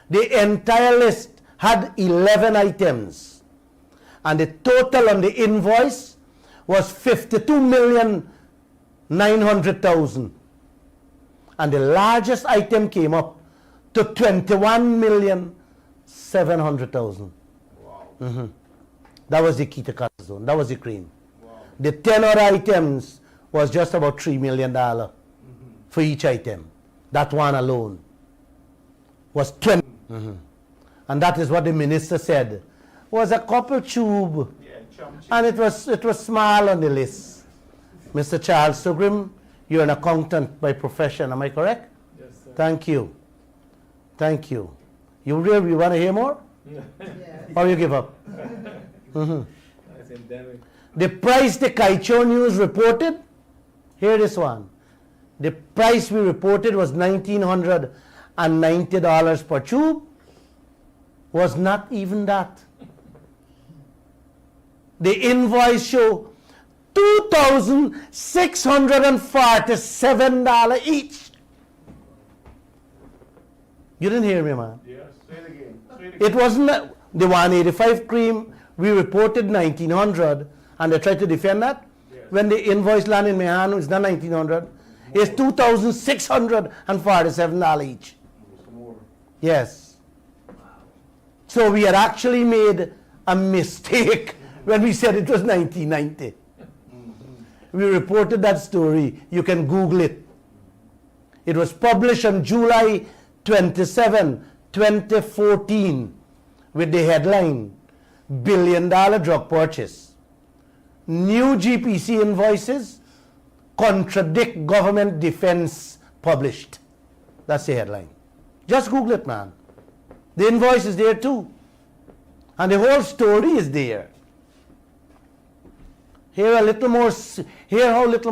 The entire list had 11 items. And the total on the invoice was 52,900,000. And the largest item came up to 21,700,000. Wow. That was the Kaieteur zone. That was the cream. Wow. The 10 other items was just about $3 million for each item. That one alone was 20. And that is what the minister said was a couple tube, Yeah, chum chum. and it was small on the list. Mr. Charles Sugrim, you're an accountant by profession, am I correct? Yes, sir. Thank you. Thank you. You really want to hear more? Or you give up? That's endemic. The price the Kaieteur News reported, here this one. The price we reported was $1,990 per tube. Was not even that. The invoice show $2,647 each. You didn't hear me, man. Yes. Say it again. Say it again. It wasn't the 185 cream. We reported 1,900, and they tried to defend that. Yes. When the invoice landed in my hand, it's not 1,900. It's $2,647 each. It's more. Yes. So we had actually made a mistake when we said it was 1990. We reported that story. You can Google it. It was published on July 27, 2014 with the headline, $1 billion drug purchase. New GPC invoices contradict government defense published. That's the headline. Just Google it, man. The invoice is there too. And the whole story is there. Hear how little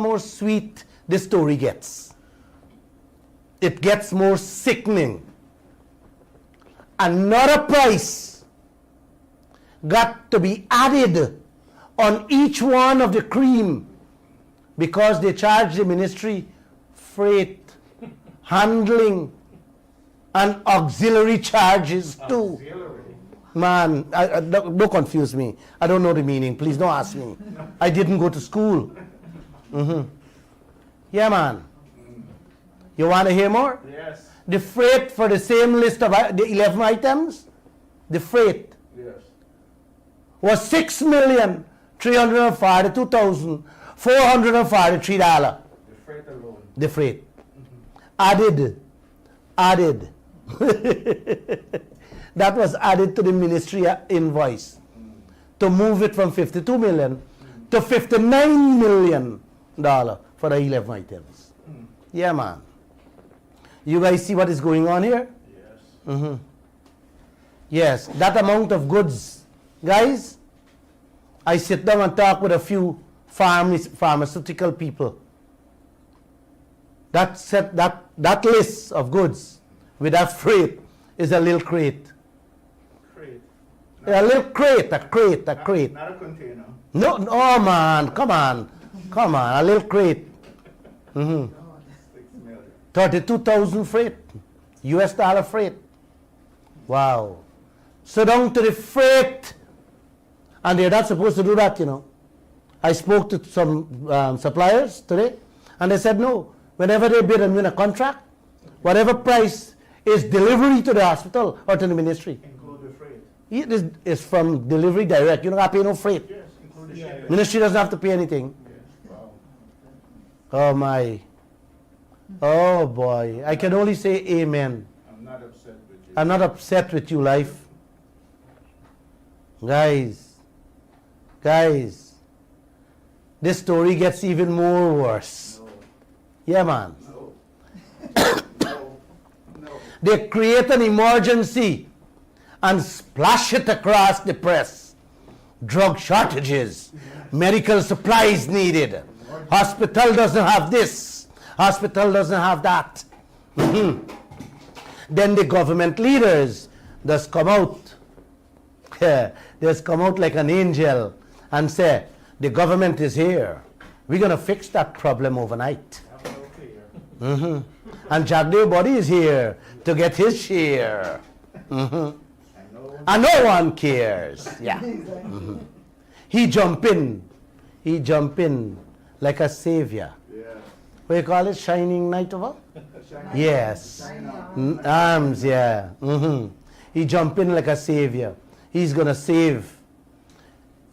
more sweet this story gets. It gets more sickening. Another price got to be added on each one of the cream because they charge the ministry freight, handling, and auxiliary charges too. Auxiliary. Man, don't confuse me. I don't know the meaning. Please don't ask me. I didn't go to school. Yeah, man. You want to hear more? Yes. The freight for the same list of the 11 items, the freight Yes. was $6,342,443. The freight alone. The freight. Added. That was added to the ministry invoice. to move it from 52 million to 59 million dollar for the 11 items. Yeah, man. You guys see what is going on here? Yes. Yes, that amount of goods. Guys, I sit down and talk with a few pharmaceutical people. That list of goods with that freight is a little crate. Crate. A little crate, a crate. Not a container. No, man, come on, a little crate. 6 million. 32,000 freight, US dollar freight. Wow. So down to the freight, and they're not supposed to do that, you know. I spoke to some suppliers today, and they said no. Whenever they bid and win a contract, whatever price is delivery to the hospital or to the ministry. Include the freight. It is from delivery direct. You don't have to pay no freight. Yes, include the shipping. Ministry doesn't have to pay anything. Yes. Wow. Oh my. Oh boy. I can only say amen. I'm not upset with you. I'm not upset with you, life. Guys, this story gets even more worse. No. Yeah, man. No. No. No. They create an emergency and splash it across the press. Drug shortages, medical supplies needed. Hospital doesn't have this. Hospital doesn't have that. Then the government leaders just come out. Just come out like an angel and say, the government is here. We're going to fix that problem overnight. And Jack Body is here to get his share. And no one cares. Yeah. He jump in like a savior. Yeah. What do you call it? Shining knight over? Yes. Arms, yeah. He jump in like a savior. He's going to save.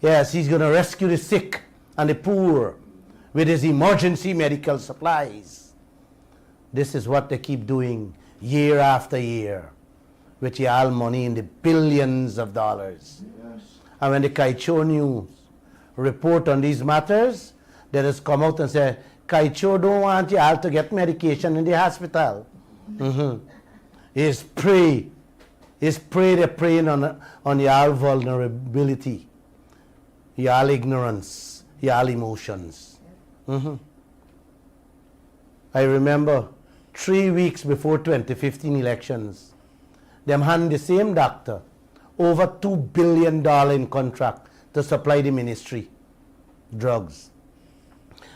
Yes, he's going to rescue the sick and the poor with his emergency medical supplies. This is what they keep doing year after year with y'all money in the billions of dollars. Yes. And when the Kaieteur News report on these matters, they just come out and say, Kaieteur don't want y'all to get medication in the hospital. They're preying on y'all vulnerability, y'all ignorance, y'all emotions. I remember 3 weeks before 2015 elections, them hand the same doctor over $2 billion in contract to supply the ministry drugs.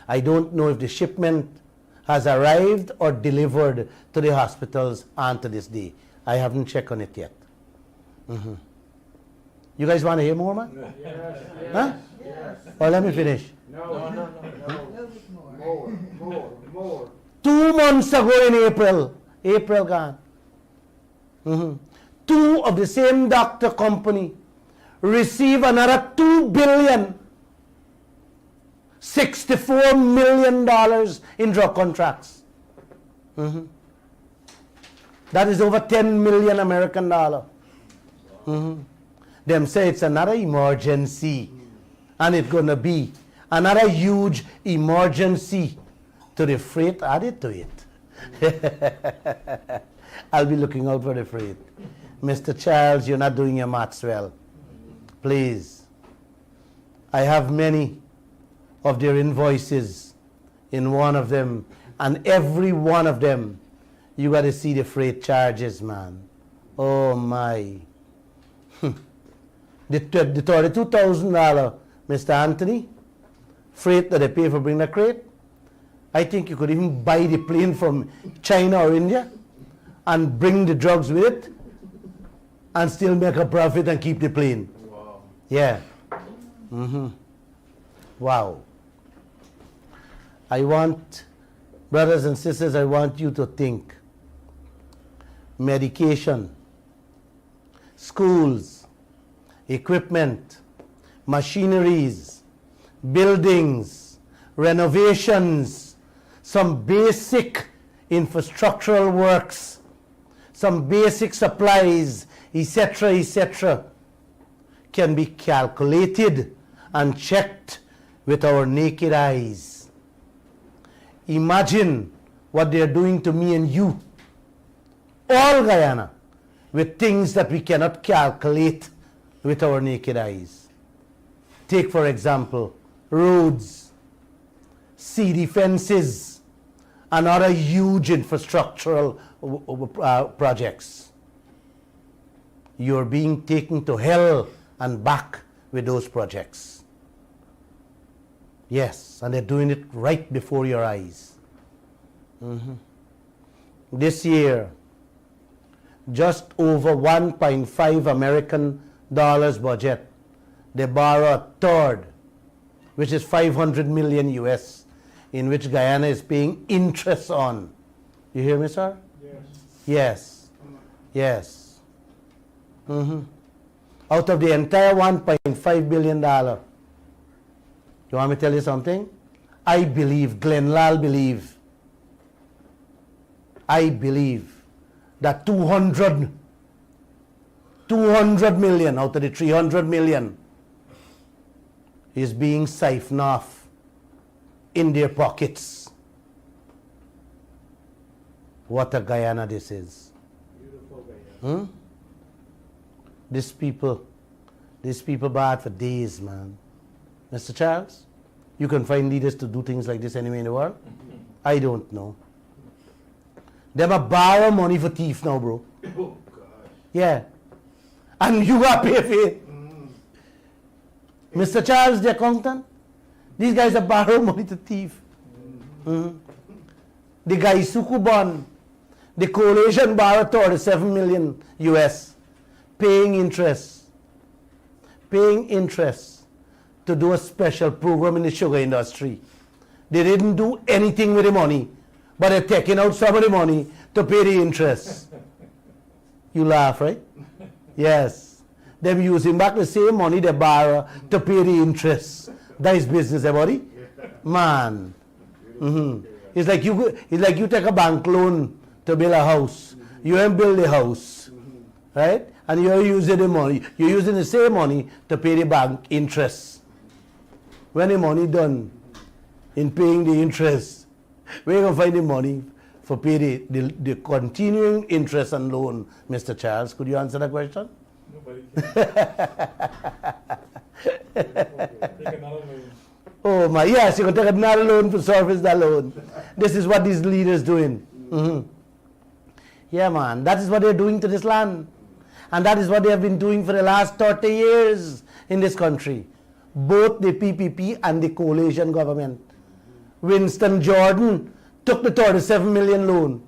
I don't know if the shipment has arrived or delivered to the hospitals and to this day. I haven't checked on it yet. You guys want to hear more, man? Yes. Huh? Yes. Or let me finish. No. More. 2 months ago in April gone, 2 of the same doctor company receive another $2 billion, $64 million in drug contracts. That is over 10 million American dollar. Them say it's another emergency, and it's going to be another huge emergency to the freight added to it. I'll be looking out for the freight. Mr. Charles, you're not doing your maths well. Please. I have many of their invoices in one of them, and every one of them, you got to see the freight charges, man. Oh, my. The $32,000, Mr. Anthony, freight that they pay for bringing the crate, I think you could even buy the plane from China or India and bring the drugs with it and still make a profit and keep the plane. Wow. Yeah. Wow. I want, brothers and sisters, I want you to think. Medication, schools, equipment, machineries, buildings, renovations, some basic infrastructural works, some basic supplies, etc., etc., can be calculated and checked with our naked eyes. Imagine what they're doing to me and you, all Guyana, with things that we cannot calculate with our naked eyes. Take, for example, roads, sea defenses, and other huge infrastructural projects. You're being taken to hell and back with those projects. Yes, and they're doing it right before your eyes. This year, just over 1.5 American dollars budget, they borrow a third, which is 500 million US, in which Guyana is paying interest on. You hear me, sir? Yes. Yes. Out of the entire $1.5 billion, you want me to tell you something? I believe, Lall I believe that 200 million out of the 300 million is being siphoned off in their pockets. What a Guyana this is. Beautiful Guyana. These people bad for days, man. Mr. Charles, you can find leaders to do things like this anywhere in the world? I don't know. Them a borrow money for thief now, bro. Oh, gosh. Yeah. And you got to pay for it. Mr. Charles, the accountant, these guys are borrow money to thief. The guy Sukubon, the coalition borrowed 37 million US, paying interest to do a special program in the sugar industry. They didn't do anything with the money, but they're taking out some of the money to pay the interest. You laugh, right? Yes. They're using back the same money they borrow to pay the interest. That is business, everybody. Man. It's like you take a bank loan to build a house. You ain't build the house, right? And you're using the money. You're using the same money to pay the bank interest. When the money done in paying the interest, where you gonna find the money for pay the continuing interest and loan, Mr. Charles? Could you answer that question? Nobody can. Take another loan. Oh my, yes, you can take another loan to service that loan. This is what these leaders doing. Yeah, man, that is what they're doing to this land. And that is what they have been doing for the last 30 years in this country. Both the PPP and the coalition government. Winston Jordan took the 37 million loan.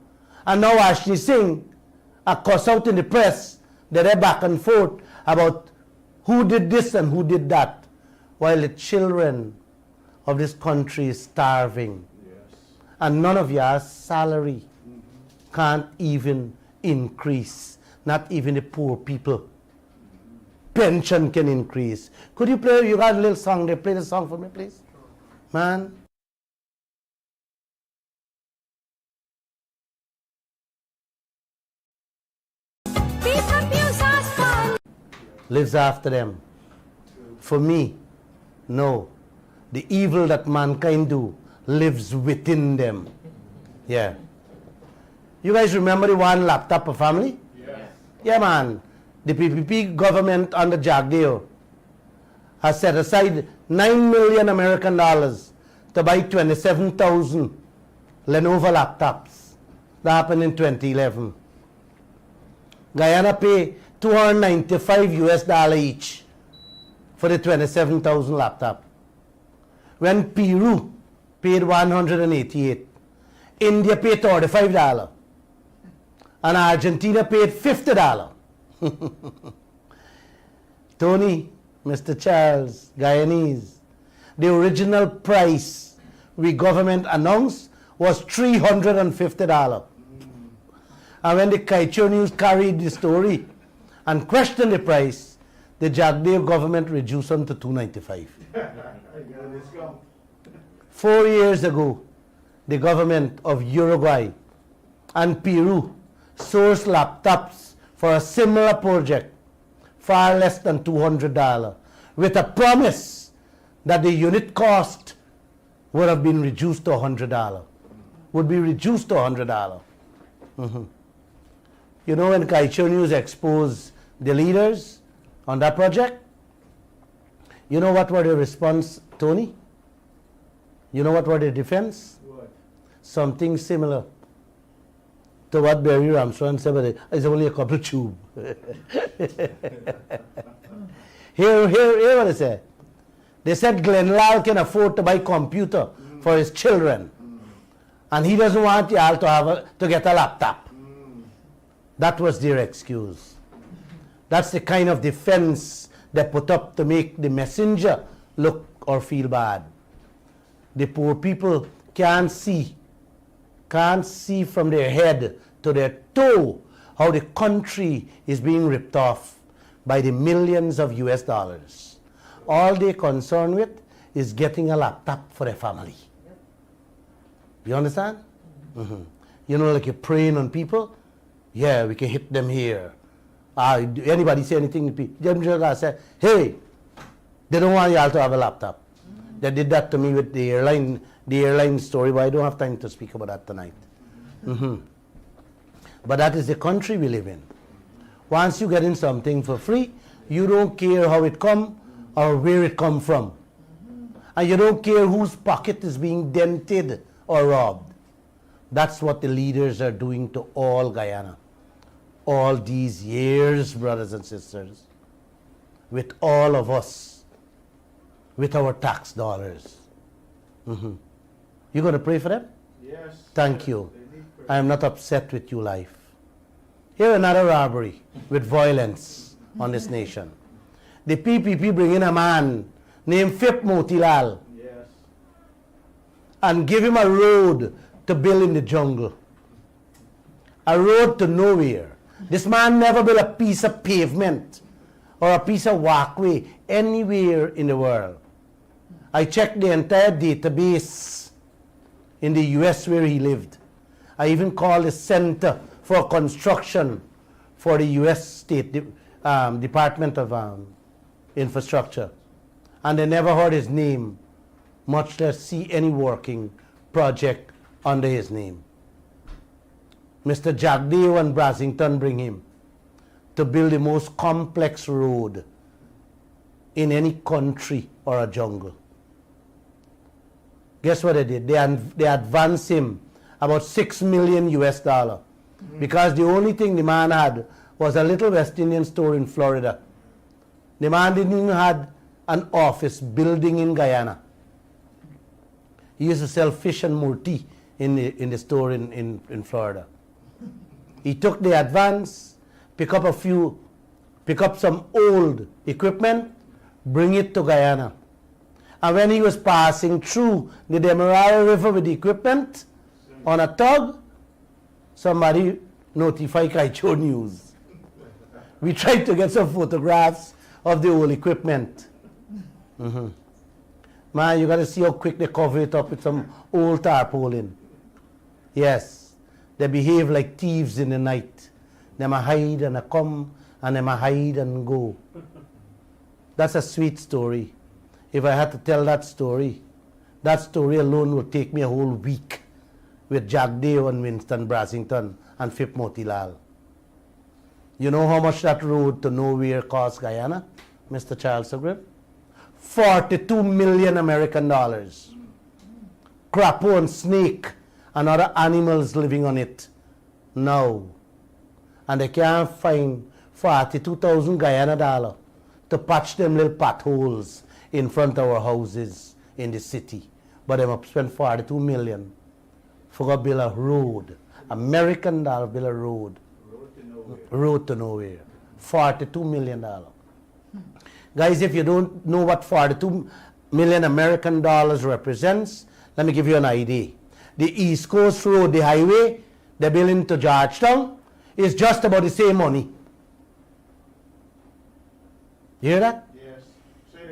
And now Ashley Singh, a cuss out in the press, that they're back and forth about who did this and who did that, while the children of this country is starving. Yes. And none of your salary can't even increase. Not even the poor people. Pension can increase. Could you play, you got a little song there, play the song for me, please? Man. Lives after them. For me, no. The evil that mankind do lives within them. Yeah. You guys remember the one laptop per family? Yes. Yeah, man. The PPP government under Kaieteur has set aside 9 million American dollars to buy 27,000 Lenovo laptops. That happened in 2011. Guyana pay $295 US each for the 27,000 laptop. When Peru paid 188, India paid $35, and Argentina paid $50. Tony, Mr. Charles, Guyanese, the original price we government announced was $350. And when the Kaieteur News carried the story and questioned the price, the Kaieteur government reduced them to $295. 4 years ago, the government of Uruguay and Peru sourced laptops for a similar project far less than $200, with a promise that the unit cost would have been reduced to $100, would be reduced to $100. You know, when Kaieteur News exposed the leaders on that project, you know what were the response, Tony? You know what were the defense? What? Something similar to what Barry Armstrong said, but it's only a couple tube. Hear what they said. They said Glenn Lall can afford to buy a computer for his children, and he doesn't want y'all to get a laptop. That was their excuse. That's the kind of defense they put up to make the messenger look or feel bad. The poor people can't see from their head to their toe how the country is being ripped off by the millions of US dollars. All they're concerned with is getting a laptop for their family. You understand? You know, like you're preying on people. Yeah, we can hit them here. Anybody say anything to people? Them just say, hey, they don't want y'all to have a laptop. They did that to me with the airline story, but I don't have time to speak about that tonight. But that is the country we live in. Once you get in something for free, you don't care how it come or where it come from. And you don't care whose pocket is being dented or robbed. That's what the leaders are doing to all Guyana. All these years, brothers and sisters, with all of us, with our tax dollars. You going to pray for them? Yes. Thank you. They need prayer. I am not upset with you, life. Here another robbery with violence on this nation. The PPP bring in a man named Phip Motilal Yes. and give him a road to build in the jungle. A road to nowhere. This man never built a piece of pavement or a piece of walkway anywhere in the world. I checked the entire database in the US where he lived. I even called the Center for Construction for the US State Department of Infrastructure. And they never heard his name, much less see any working project under his name. Mr. Jagdeo and Brasington bring him to build the most complex road in any country or a jungle. Guess what they did? They advanced him about $6 million US because the only thing the man had was a little West Indian store in Florida. The man didn't even have an office building in Guyana. He used to sell fish and murti in the store in Florida. He took the advance, pick up some old equipment, bring it to Guyana. And when he was passing through the Demerara River with the equipment on a tug, somebody notified Kaieteur News. We tried to get some photographs of the old equipment. Man, you got to see how quick they cover it up with some old tarpaulin. Yes, they behave like thieves in the night. They might hide and come, and they might hide and go. That's a sweet story. If I had to tell that story alone would take me a whole week with Jagdeo and Winston Brasington and Phip Motilal. You know how much that road to nowhere cost Guyana, Mr. Charles Sugrib? $42 million American dollars. Crapo and snake and other animals living on it now. And they can't find 42,000 Guyana dollars to patch them little potholes in front of our houses in the city. But they must spend 42 million for to build a road. American dollar build a road. Road to nowhere. Road to nowhere. $42 million. Guys, if you don't know what 42 million American dollars represents, let me give you an idea. The East Coast Road, the highway, they're building to Georgetown, is just about the same money. You hear that? Yes. Say it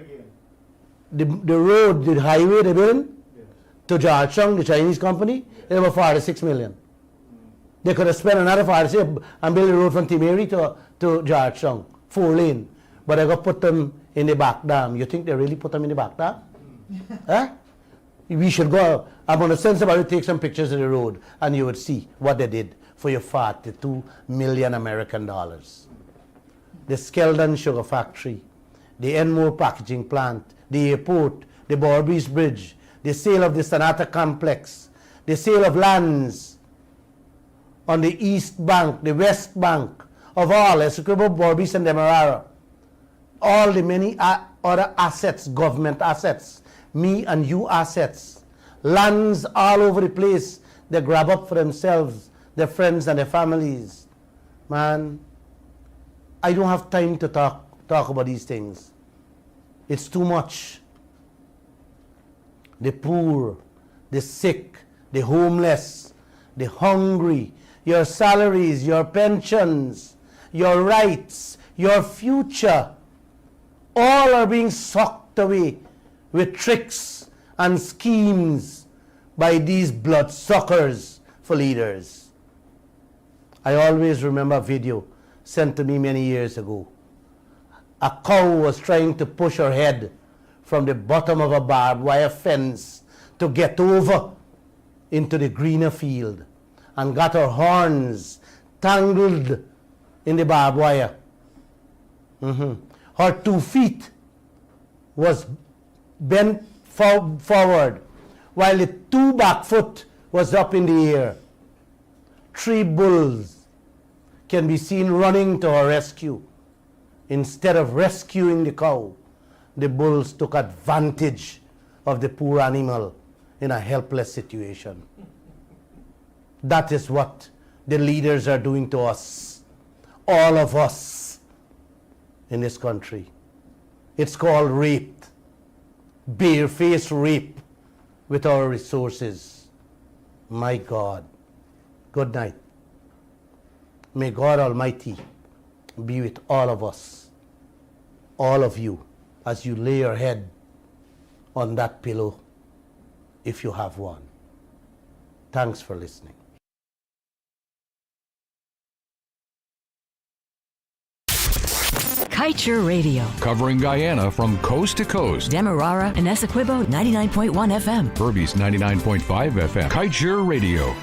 again. The road, the highway they're building Yes. to Georgetown, the Chinese company, is about 46 million. They could have spent another 46 and built a road from Timeri to Georgetown, 4 lane. but they go put them in the back dam. You think they really put them in the back dam? Huh? We should go. I'm going to send somebody to take some pictures of the road, and you would see what they did for your $42 million American dollars. The Skeldon Sugar Factory, the Enmore Packaging Plant, the airport, the Borbys Bridge, the sale of the Sonata Complex, the sale of lands on the East Bank, the West Bank, of all, Essequibo, Borbys, and Demerara. All the many other assets, government assets, me and you assets, lands all over the place, they grab up for themselves, their friends and their families. Man, I don't have time to talk about these things. It's too much. The poor, the sick, the homeless, the hungry, your salaries, your pensions, your rights, your future, all are being sucked away with tricks and schemes by these bloodsuckers for leaders. I always remember a video sent to me many years ago. A cow was trying to push her head from the bottom of a barbed wire fence to get over into the greener field and got her horns tangled in the barbed wire. Her 2 feet was bent forward while the 2 back foot was up in the air. 3 bulls can be seen running to her rescue. Instead of rescuing the cow, the bulls took advantage of the poor animal in a helpless situation. That is what the leaders are doing to us, all of us in this country. It's called rape, barefaced rape with our resources. My God. Good night. May God Almighty be with all of us, all of you, as you lay your head on that pillow, if you have one. Thanks for listening. Kaieteur Radio. Covering Guyana from coast to coast. Demerara and Essequibo 99.1 FM. Berbice 99.5 FM. Kaieteur Radio.